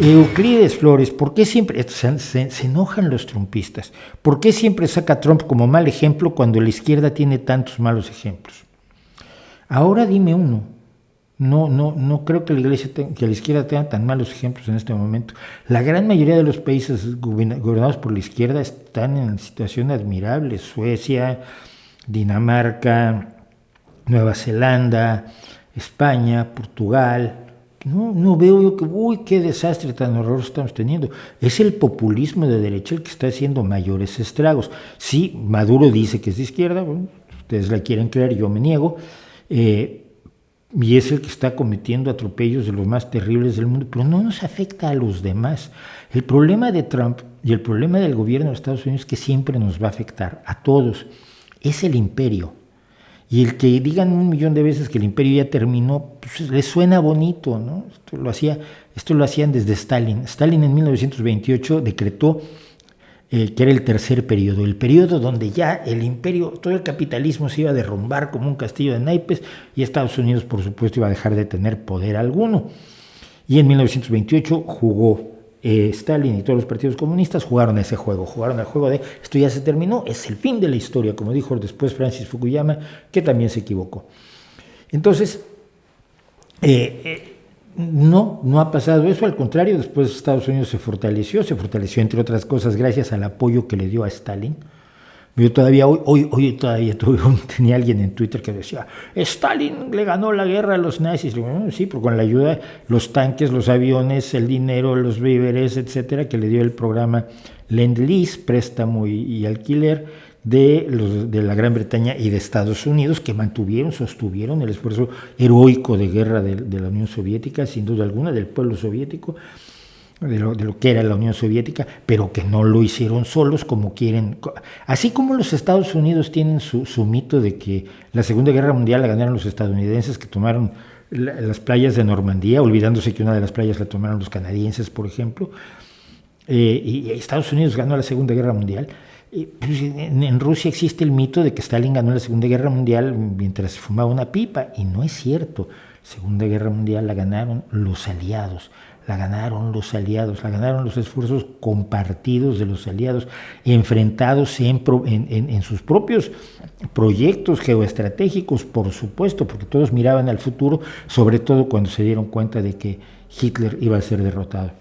Euclides Flores, ¿por qué siempre se enojan los trumpistas? ¿Por qué siempre saca a Trump como mal ejemplo cuando la izquierda tiene tantos malos ejemplos? Ahora dime uno. No creo que la izquierda tenga tan malos ejemplos en este momento. La gran mayoría de los países gobernados por la izquierda están en situación admirable. Suecia, Dinamarca, Nueva Zelanda, España, Portugal. No veo yo que, qué desastre tan horroroso estamos teniendo. Es el populismo de derecha el que está haciendo mayores estragos. Sí, Maduro dice que es de izquierda, bueno, ustedes la quieren creer, yo me niego, y es el que está cometiendo atropellos de los más terribles del mundo, pero no nos afecta a los demás. El problema de Trump y el problema del gobierno de Estados Unidos, que siempre nos va a afectar a todos, es el imperio. Y el que digan 1,000,000 de veces que el imperio ya terminó, pues les suena bonito, ¿no? Esto lo hacían desde Stalin. Stalin en 1928 decretó que era el tercer periodo, el periodo donde ya el imperio, todo el capitalismo se iba a derrumbar como un castillo de naipes y Estados Unidos, por supuesto, iba a dejar de tener poder alguno. Y en 1928 jugó Stalin y todos los partidos comunistas jugaron ese juego, jugaron el juego de esto ya se terminó, es el fin de la historia, como dijo después Francis Fukuyama, que también se equivocó. Entonces, no ha pasado eso, al contrario, después Estados Unidos se fortaleció entre otras cosas gracias al apoyo que le dio a Stalin. Yo todavía hoy tenía alguien en Twitter que decía, Stalin le ganó la guerra a los nazis. Sí, pero con la ayuda, los tanques, los aviones, el dinero, los víveres, etcétera, que le dio el programa Lend-Lease, préstamo y alquiler de la Gran Bretaña y de Estados Unidos, que sostuvieron el esfuerzo heroico de guerra de la Unión Soviética, sin duda alguna, del pueblo soviético, de lo que era la Unión Soviética, pero que no lo hicieron solos como quieren. Así como los Estados Unidos tienen su mito de que la Segunda Guerra Mundial la ganaron los estadounidenses, que tomaron las playas de Normandía, olvidándose que una de las playas la tomaron los canadienses, por ejemplo, y Estados Unidos ganó la Segunda Guerra Mundial. Pues en Rusia existe el mito de que Stalin ganó la Segunda Guerra Mundial mientras fumaba una pipa, y no es cierto. Segunda Guerra Mundial la ganaron los aliados, la ganaron los esfuerzos compartidos de los aliados, enfrentados en sus propios proyectos geoestratégicos, por supuesto, porque todos miraban al futuro, sobre todo cuando se dieron cuenta de que Hitler iba a ser derrotado.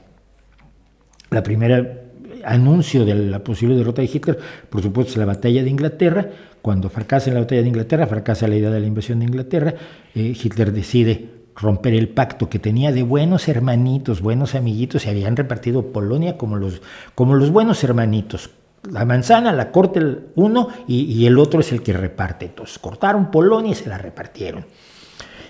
La primera anuncio de la posible derrota de Hitler, por supuesto, es la batalla de Inglaterra. Cuando fracasa la batalla de Inglaterra, fracasa la idea de la invasión de Inglaterra, Hitler decide romper el pacto que tenía de buenos hermanitos, buenos amiguitos, se habían repartido Polonia como los buenos hermanitos. La manzana la corta uno y el otro es el que reparte. Entonces cortaron Polonia y se la repartieron.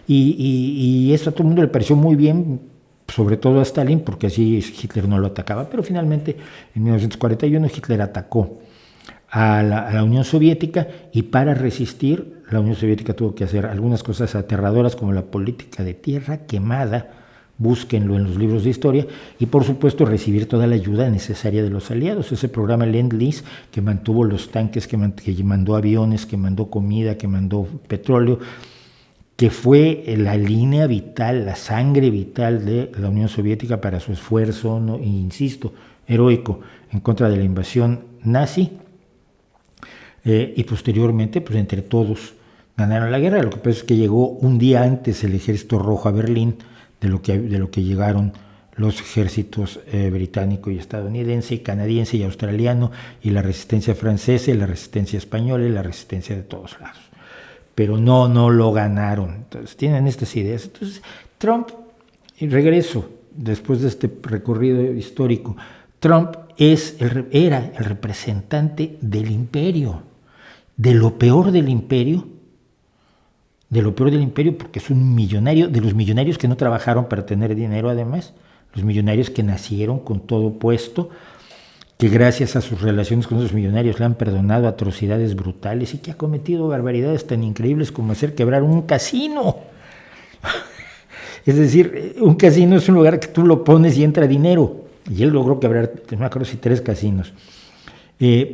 Y eso a todo el mundo le pareció muy bien, sobre todo a Stalin, porque así Hitler no lo atacaba. Pero finalmente, en 1941, Hitler atacó a la Unión Soviética, y para resistir, la Unión Soviética tuvo que hacer algunas cosas aterradoras, como la política de tierra quemada, búsquenlo en los libros de historia, y por supuesto recibir toda la ayuda necesaria de los aliados. Ese programa Lend-Lease, que mantuvo los tanques, que mandó aviones, que mandó comida, que mandó petróleo, que fue la línea vital, la sangre vital de la Unión Soviética para su esfuerzo, insisto, heroico en contra de la invasión nazi. Y posteriormente, pues entre todos ganaron la guerra. Lo que pasa es que llegó un día antes el Ejército Rojo a Berlín de lo que llegaron los ejércitos británico y estadounidense, y canadiense y australiano, y la resistencia francesa, y la resistencia española, y la resistencia de todos lados. Pero no lo ganaron. Entonces tienen estas ideas. Entonces Trump, y regreso después de este recorrido histórico, Trump era el representante del imperio, de lo peor del imperio, porque es un millonario, de los millonarios que no trabajaron para tener dinero, además, los millonarios que nacieron con todo puesto, que gracias a sus relaciones con esos millonarios le han perdonado atrocidades brutales, y que ha cometido barbaridades tan increíbles como hacer quebrar un casino. Es decir, un casino es un lugar que tú lo pones y entra dinero, y él logró quebrar, no me acuerdo si 3 casinos.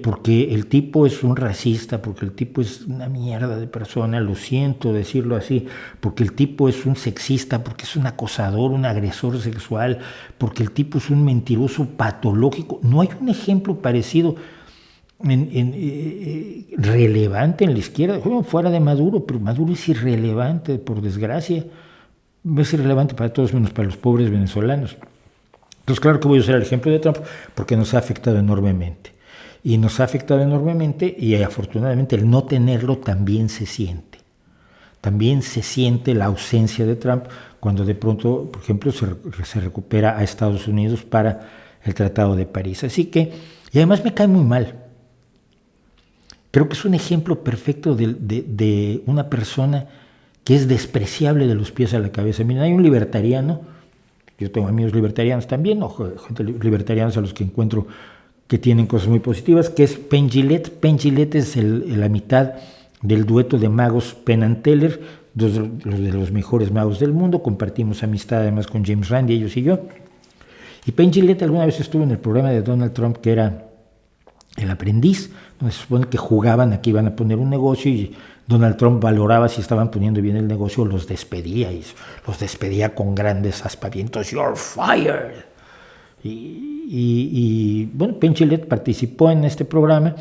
porque el tipo es un racista, porque el tipo es una mierda de persona, lo siento decirlo así, porque el tipo es un sexista, porque es un acosador, un agresor sexual, porque el tipo es un mentiroso patológico. No hay un ejemplo parecido relevante en la izquierda, bueno, fuera de Maduro, pero Maduro es irrelevante, por desgracia. Es irrelevante para todos menos para los pobres venezolanos. Entonces, claro que voy a usar el ejemplo de Trump porque nos ha afectado enormemente. Y nos ha afectado enormemente y afortunadamente el no tenerlo también se siente. También se siente la ausencia de Trump cuando de pronto, por ejemplo, se recupera a Estados Unidos para el Tratado de París. Así que, y además me cae muy mal. Creo que es un ejemplo perfecto de una persona que es despreciable de los pies a la cabeza. Miren, hay un libertariano, yo tengo amigos libertarianos también, o gente libertarianos a los que encuentro que tienen cosas muy positivas, que es Penn Jillette. Penn Jillette es la mitad del dueto de magos Penn and Teller, de los mejores magos del mundo. Compartimos amistad además con James Randi, ellos y yo. Y Penn Jillette alguna vez estuvo en el programa de Donald Trump, que era El Aprendiz, donde se supone que jugaban a que iban a poner un negocio y Donald Trump valoraba si estaban poniendo bien el negocio, los despedía, y los despedía con grandes aspavientos. "You're fired". Y bueno, Penn Jillette participó en este programa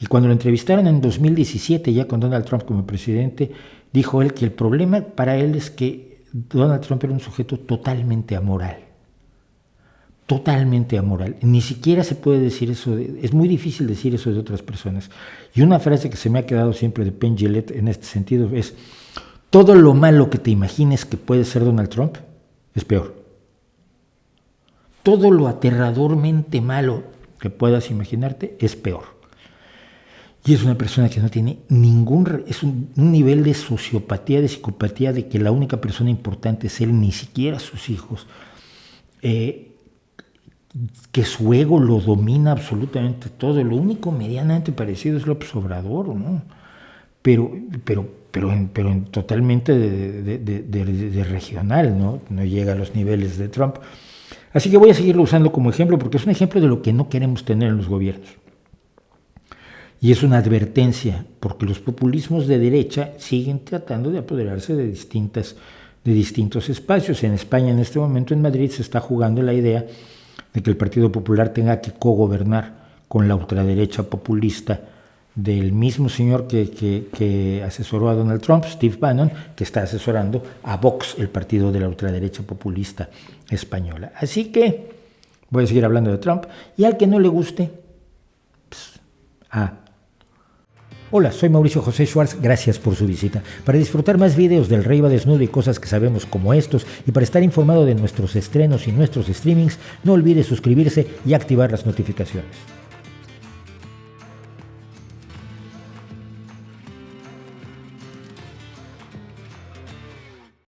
y cuando lo entrevistaron en 2017, ya con Donald Trump como presidente, dijo él que el problema para él es que Donald Trump era un sujeto totalmente amoral. Totalmente amoral. Ni siquiera se puede decir eso, es muy difícil decir eso de otras personas. Y una frase que se me ha quedado siempre de Penn Jillette en este sentido es: todo lo malo que te imagines que puede ser Donald Trump es peor. Todo lo aterradormente malo que puedas imaginarte es peor. Y es una persona que no tiene es un nivel de sociopatía, de psicopatía, de que la única persona importante es él, ni siquiera sus hijos. Que su ego lo domina absolutamente todo. Lo único medianamente parecido es López Obrador, ¿no? Pero totalmente de regional, ¿no? No llega a los niveles de Trump. Así que voy a seguirlo usando como ejemplo porque es un ejemplo de lo que no queremos tener en los gobiernos. Y es una advertencia porque los populismos de derecha siguen tratando de apoderarse de distintos espacios. En España, en este momento, en Madrid, se está jugando la idea de que el Partido Popular tenga que cogobernar con la ultraderecha populista del mismo señor que asesoró a Donald Trump, Steve Bannon, que está asesorando a Vox, el partido de la ultraderecha populista española. Así que voy a seguir hablando de Trump, y al que no le guste, Hola, soy Mauricio José Schwartz, gracias por su visita. Para disfrutar más videos del Rey va Desnudo y cosas que sabemos como estos, y para estar informado de nuestros estrenos y nuestros streamings, no olvide suscribirse y activar las notificaciones.